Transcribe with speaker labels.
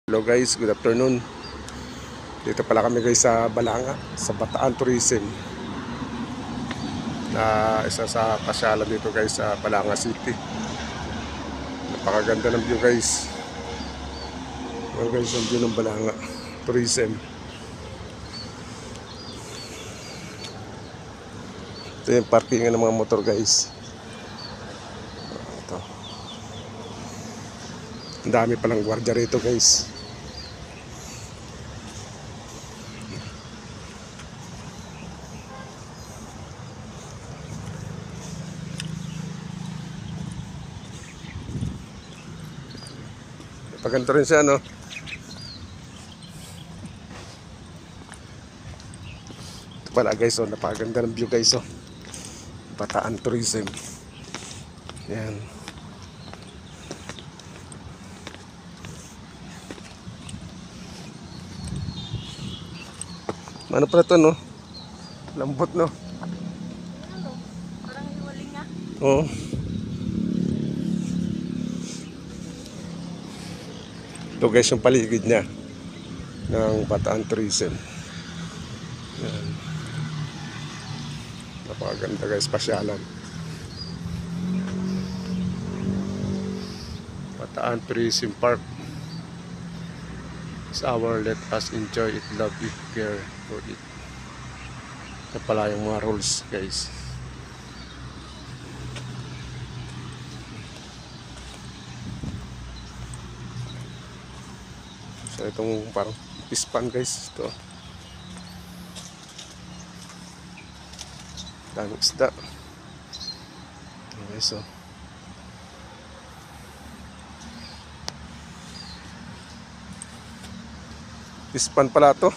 Speaker 1: Hello guys, good afternoon. Dito pala kami guys sa Balanga, sa Bataan Tourism. Isa sa pasyalan dito guys sa Balanga City. Napakaganda ng view guys. Well guys, ang view ng Balanga Tourism. Ito yung parkingan ng mga motor guys. Ito. Ang dami palang gwardiya rito guys. Paganda rin siya, no? Ito pala guys, oh, napakaganda ng view guys, oh. Bataan Tourism. Yan. Ano pala ito, no? Lambot, no?
Speaker 2: Parang hiwaling nga.
Speaker 1: Oo. Ito guys yung paligid niya ng Bataan Tourism. Yan. Napakaganda guys, pasyalan. Bataan Tourism Park. It's our, let us enjoy it, love it, care for it. Ito pala yung mga rules guys. So itong parang pispan guys, ito daming isda. Okay, so pispan pala to.